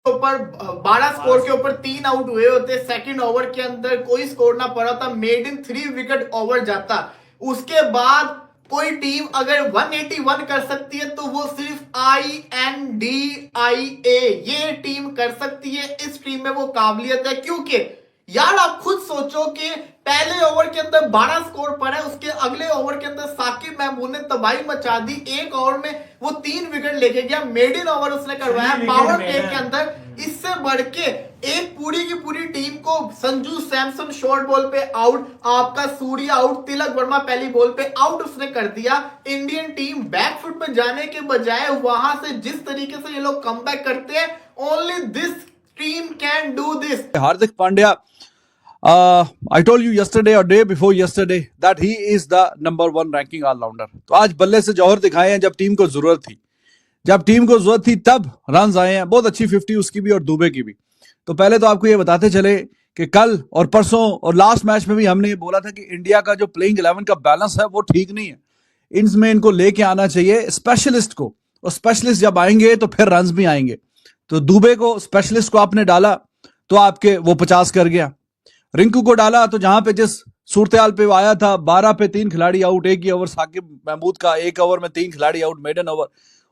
ऊपर 12 स्कोर के ऊपर 3 आउट हुए होते, सेकंड ओवर के अंदर कोई स्कोर ना पड़ा था, मेड इन 3 विकेट ओवर जाता। उसके बाद कोई टीम अगर 181 कर सकती है तो वो सिर्फ INDIA ये टीम कर सकती है। इस टीम में वो काबिलियत है, क्योंकि यार आप खुद सोचो कि पहले ओवर के अंदर 12 स्कोर पड़ा है, उसके अगले ओवर के अंदर साकिब महमूद ने तबाही मचा दी। एक ओवर में वो 3 विकेट लेके गया, मेडन ओवर उसने करवाया पावर प्ले के अंदर। इससे बढ़ के एक पूरी की पूरी टीम को संजू सैमसन शॉर्ट बॉल पे आउट, आपका सूर्य आउट, तिलक वर्मा पहली बॉल पे आउट उसने कर दिया। इंडियन टीम बैकफुट पे जाने के बजाय वहां से जिस तरीके से ये लोग कमबैक करते हैं, only this team can do this. Hardik Pandya, I told you yesterday or day before yesterday that he is the number 1 ranking all-rounder. तो आज बल्ले से जौहर दिखाए हैं जब टीम को जरूरत थी, जब टीम को जरूरत थी तब रन आए हैं। बहुत अच्छी 50 उसकी भी और दुबे की भी। तो पहले तो आपको ये बताते चले कि कल और परसों और लास्ट मैच में भी हमने ये बोला था कि इंडिया का जो प्लेइंग 11 का बैलेंस है वो ठीक नहीं है, इनमें इनको लेके आना चाहिए स्पेशलिस्ट को, और स्पेशलिस्ट जब आएंगे तो फिर रन भी आएंगे। तो दुबे को स्पेशलिस्ट को आपने डाला तो आपके वो 50 कर गया। रिंकू को डाला तो जहां पे जिस सूरतेहाल पे आया था 12 पे 3 खिलाड़ी आउट, एक ही ओवर साकिब महमूद का, एक ओवर में 3 खिलाड़ी आउट मेडन ओवर,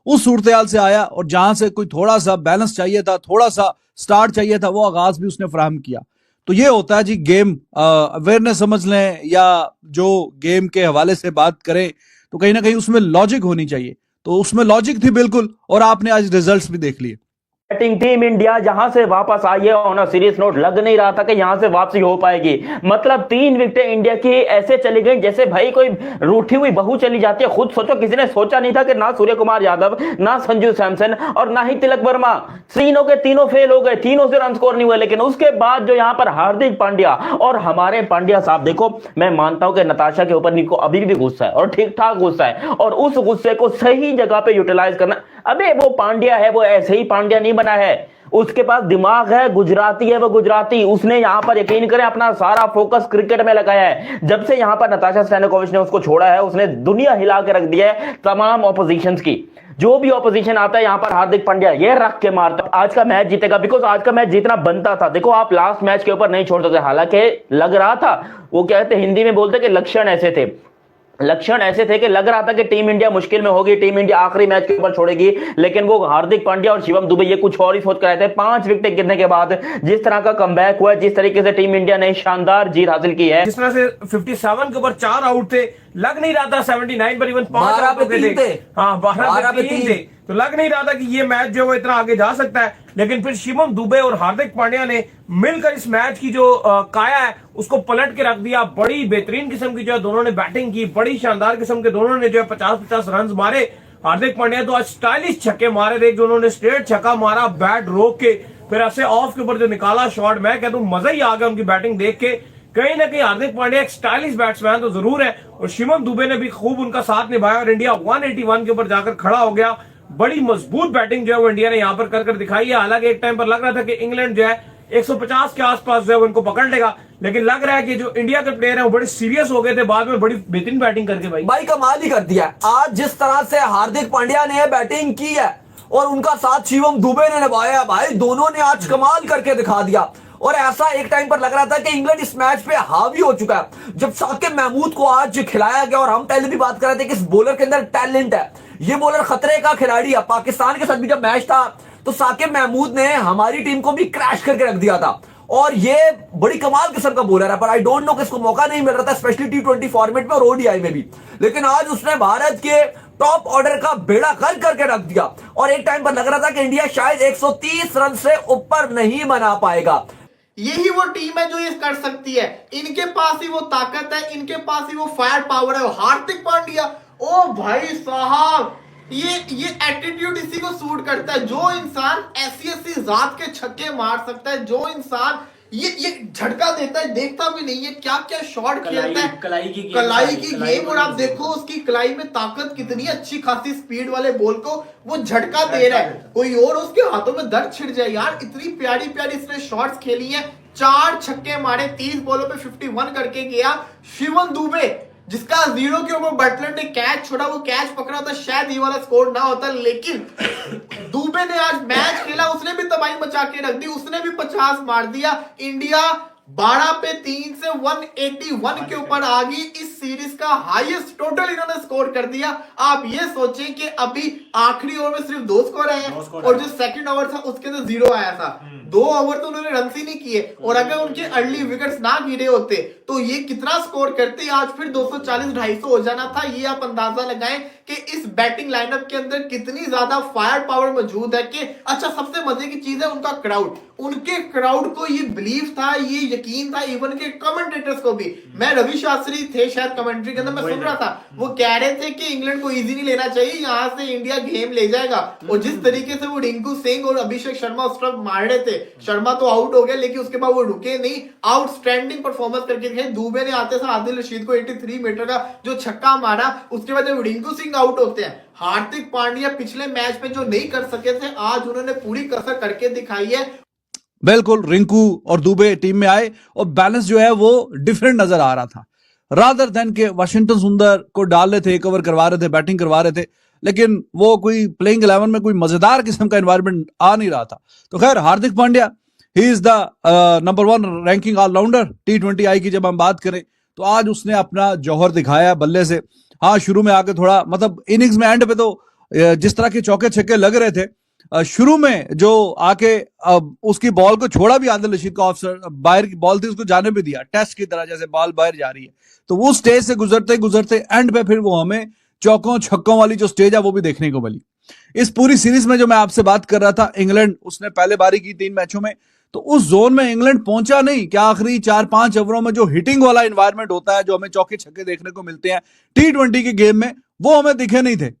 उस सूरतेहाल से आया और जहां से कोई थोड़ा सा बैलेंस चाहिए था, थोड़ा सा स्टार्ट चाहिए था, वो आगाज भी उसने फराहम किया। तो ये होता है जी गेम अवेयरनेस समझ लें या जो गेम के हवाले से बात करें तो कहीं ना कहीं उसमें लॉजिक होनी चाहिए। तो उसमें लॉजिक थी बिल्कुल, और आपने आज रिजल्ट्स भी देख लिए। बैटिंग टीम इंडिया जहां से वापस आई है ऑन अ सीरियस नोट, लग नहीं रहा था कि यहां से वापसी हो पाएगी। मतलब 3 विकेटें इंडिया की ऐसे चली गई जैसे भाई कोई रूठी हुई बहू चली जाती है। खुद सोचो, किसी ने सोचा नहीं था कि ना सूर्य कुमार यादव, ना संजू सैमसन और ना ही तिलक वर्मा, तीनों के तीनों फेल हो गए, तीनों से रन स्कोर नहीं हुए। लेकिन उसके बाद जो यहां पर हार्दिक पांड्या और हमारे पांड्या साहब, देखो मैं मानता हूं कि नताशा के ऊपर निको अभी भी गुस्सा है और ठीक ठाक गुस्सा है, और उस गुस्से को सही जगह पे यूटिलाइज करना। अबे वो पांड्या है, वो ऐसे ही पांड्या नहीं बना है, उसके पास दिमाग है, गुजराती है वो गुजराती। उसने यहां पर यकीन करें अपना सारा फोकस क्रिकेट में लगाया है। जब से यहां पर नताशा स्टैनकोविच ने उसको छोड़ा है, उसने दुनिया हिला के रख दिया है तमाम ऑपोजिशंस की। जो भी ऑपोजिशन आता है यहां पर हार्दिक पांड्या ये रख के मारता। आज का मैच जीतेगा, बिकॉज आज का मैच जीतना बनता था। देखो आप लास्ट मैच के ऊपर नहीं छोड़ सकते, हालांकि लग रहा था, वो कहते हिंदी में बोलते कि लक्षण ऐसे थे, लक्षण ऐसे थे कि लग रहा था कि टीम इंडिया मुश्किल में होगी, टीम इंडिया आखिरी मैच के ऊपर छोड़ेगी। लेकिन वो हार्दिक पांड्या और शिवम दुबे ये कुछ और ही सोच कर आए थे। 5 विकेट गिरने के बाद जिस तरह का कमबैक हुआ, जिस तरीके से टीम इंडिया ने शानदार जीत हासिल की है, जिस तरह से 57 के ऊपर 4 आउट थे, लग नहीं रहा था 79 पर इवन 5 आउट थे। हाँ 12 पे 3 थे, तो लग नहीं रहा था कि ये मैच जो है इतना आगे जा सकता है। लेकिन फिर शिवम दुबे और हार्दिक पांड्या ने मिलकर इस मैच की जो काया है उसको पलट के रख दिया। बड़ी बेहतरीन किस्म की जो है दोनों ने बैटिंग की, बड़ी शानदार किस्म के दोनों ने जो है 50-50 रन मारे। हार्दिक पांड्या तो आज स्टाइलिश छक्के मारे थे, जो उन्होंने स्ट्रेट छक्का मारा बैट रोक के, फिर ऐसे ऑफ के ऊपर जो निकाला शॉट, मैं कहता हूं मजा ही आ गया उनकी बैटिंग देख के। कहीं ना कहीं हार्दिक पांड्या एक स्टाइलिश बैट्समैन तो जरूर है, और शिवम दुबे ने भी खूब उनका साथ निभाया और इंडिया 181 के ऊपर जाकर खड़ा हो गया। बड़ी मजबूत बैटिंग जो है वो इंडिया ने यहां पर कर दिखाई है। हालांकि एक टाइम पर लग रहा था कि इंग्लैंड जो है 150 के आसपास जो है वो इनको पकड़ लेगा, लेकिन लग रहा है कि जो इंडिया के प्लेयर हैं वो बड़े सीरियस हो गए थे बाद में, बड़ी बेहतरीन बैटिंग करके भाई कमाल ही कर दिया। आज जिस तरह से हार्दिक पांड्या ने बैटिंग की है और उनका साथ शिवम दुबे ने निभाया, भाई दोनों ने आज कमाल करके दिखा दिया। और ऐसा एक टाइम पर लग रहा था कि इंग्लैंड इस मैच पे हावी हो चुका है। जब साकिब महमूद को आज खिलाया गया, और हम पहले भी बात कर रहे थे कि इस बॉलर के अंदर टैलेंट है, ये बॉलर खतरे का खिलाड़ी है। पाकिस्तान के साथ भी जब मैच था तो साकिब महमूद ने हमारी टीम को भी क्रैश करके रख दिया था, और ये बड़ी कमाल किस्म का बॉलर है। पर आई डोंट नो कि इसको मौका नहीं मिल रहा था, स्पेशली T20 फॉर्मेट में और ODI में भी। लेकिन आज उसने भारत के टॉप ऑर्डर का बेड़ा कर करके रख दिया, और एक टाइम पर लग रहा था कि इंडिया शायद 130 रन से ऊपर नहीं बना पाएगा। यही वो टीम है जो ये कर सकती है, इनके पास ही वो ताकत है, इनके पास ही वो फायर पावर है। हार्दिक पांड्या, ओ भाई साहब, ये एटीट्यूड इसी को सूट करता है। जो इंसान ऐसी जात के छक्के मार सकता है, जो इंसान ये झटका देता है, देखता भी नहीं है क्या क्या शॉट खेलता है, कलाई की गेम। और आप देखो उसकी कलाई में ताकत कितनी, अच्छी खासी स्पीड वाले बॉल को वो झटका दे रहा है, कोई और उसके हाथों में दर्द छिड़ जाए यार। इतनी प्यारी प्यारी इसने शॉट्स खेली है, 4 छक्के मारे, 30 बॉलों पे 51 करके गया। शिवम दुबे जिसका 0 के ऊपर बटलर ने कैच छोड़ा, वो कैच पकड़ा था, शायद ये वाला स्कोर ना होता। लेकिन दुबे ने आज मैच खेला, उसने भी तबाही मचा के रख दी, उसने भी 50 मार दिया। इंडिया 12 पे 3 से 181 के ऊपर आ गई। इस सीरीज का हाईएस्ट टोटल इन्होंने स्कोर कर दिया। आप ये सोचें कि अभी आखिरी ओवर में सिर्फ 2 स्कोर आए हैं और जो सेकंड ओवर था उसके अंदर 0 आया था। 2 ओवर तो उन्होंने रन ही नहीं किए, और अगर उनके अर्ली विकेट्स ना गिरे होते तो ये कितना स्कोर करते, आज फिर 240-250 हो जाना था। ये आप अंदाजा लगाएं कि इस बैटिंग लाइनअप के अंदर कितनी ज्यादा फायर पावर मौजूद है। कि अच्छा, सबसे मजे की चीज है उनका क्राउड। उनके क्राउड को ये बिलीव था, ये यकीन था, इवन के कमेंटेटर्स को भी। मैं रवि शास्त्री थे शायद कमेंट्री के अंदर, मैं सुन रहा था, वो कह रहे थे कि इंग्लैंड को इजी नहीं लेना चाहिए, यहां से इंडिया गेम ले जाएगा। और जिस तरीके से वो रिंकू सिंह और अभिषेक शर्मा उस तरफ मार रहे थे, शर्मा तो आउट हो गया लेकिन उसके बाद वो रुके नहीं, आउटस्टैंडिंग परफॉर्मेंस करके दिखाई। दुबे ने आते से आदिल रशीद को 83 मीटर का जो छक्का मारा, उसके बाद जब रिंकू सिंह आउट होते हैं, हार्दिक पांड्या पिछले मैच में जो नहीं कर सके थे, आज उन्होंने पूरी कसर करके दिखाई है। बिल्कुल, रिंकू और दुबे टीम में आए और बैलेंस जो है वो डिफरेंट नजर आ रहा था, रादर देन के वाशिंगटन सुंदर को डाल रहे थे, कवर करवा रहे थे, बैटिंग करवा रहे थे, लेकिन वो कोई प्लेइंग 11 में कोई मजेदार किस्म का एनवायरनमेंट आ नहीं रहा था। तो खैर, Hardik Pandya he is the number 1 ranking allrounder T20 I की जब हम बात करें तो आज उसने अपना जौहर दिखाया बल्ले से। हाँ, शुरू में आके थोड़ा मतलब इनिंग्स में एंड पे तो जिस तरह के चौके छक्के लग रहे थे, शुरू में जो आके उसकी बॉल को छोड़ा भी आदिल रशीद का, ऑफ बाहर की बॉल थी, उसको जाने भी दिया टेस्ट की तरह, जैसे बॉल बाहर जा रही है। तो वो स्टेज से गुजरते गुजरते एंड पे फिर वो हमें चौकों छक्कों वाली जो स्टेज है वो भी देखने को मिली। इस पूरी सीरीज में जो मैं आपसे बात कर रहा था, इंग्लैंड उसने पहले बारी की 3 मैचों में, तो उस जोन में इंग्लैंड पहुंचा नहीं। क्या आखिरी 4-5 ओवरों में जो हिटिंग वाला एनवायरनमेंट होता है, जो हमें चौके छक्के देखने को मिलते हैं T20 के गेम में, वो हमें दिखे नहीं थे,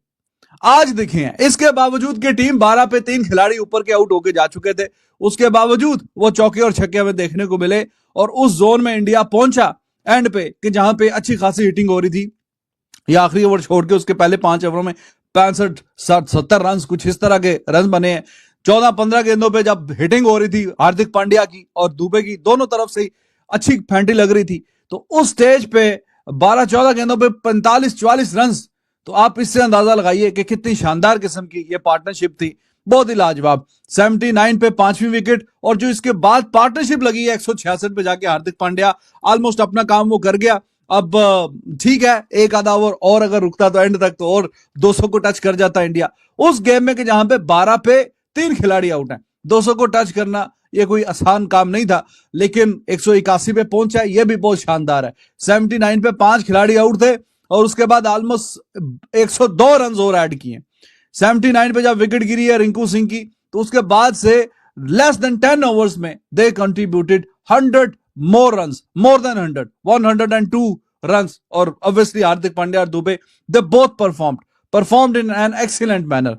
आज दिखे हैं। इसके बावजूद कि टीम 12 पे 3 खिलाड़ी ऊपर के आउट होके जा चुके थे, उसके बावजूद वो चौके और छक्के हमें देखने को मिले और उस जोन में इंडिया पहुंचा एंड पे कि जहां पे अच्छी खासी हिटिंग हो रही थी। या आखिरी ओवर छोड़ के उसके पहले 5 ओवरों में 65-70 रन, कुछ इस तरह के रन बने हैं। 14-15 गेंदों पे जब हिटिंग हो रही थी हार्दिक पांड्या की और दुबे की, दोनों तरफ से अच्छी फैंटी लग रही थी, तो उस स्टेज पे 12-14 गेंदों पे 45-44 रन, तो आप इससे अंदाजा लगाइए कि कितनी शानदार किस्म की ये पार्टनरशिप थी, बहुत ही लाजवाब। 79 पे 5वीं विकेट, और जो इसके बाद पार्टनरशिप लगी है 166 पे जाके हार्दिक पांड्या ऑलमोस्ट अपना काम वो कर गया। अब ठीक है, एक आधा ओवर और अगर रुकता तो एंड तक तो और 200 को टच कर जाता इंडिया उस गेम में, कि जहां पे 12 पे 3 खिलाड़ी आउट हैं। 200 को टच करना ये कोई आसान काम नहीं था, लेकिन 181 पे पहुंचा, ये भी बहुत शानदार है। 79 पे 5 खिलाड़ी आउट थे और उसके बाद ऑलमोस्ट 102 रन और ऐड किए। 79 पे जब विकेट गिरी है रिंकू सिंह की, तो उसके बाद से लेस देन 10 ओवर्स में दे कंट्रीब्यूटेड 100 मोर रन्स, मोर देन 102 रन्स। और ऑब्वियसली हार्दिक पांड्या और Dubey, they both performed in an excellent manner.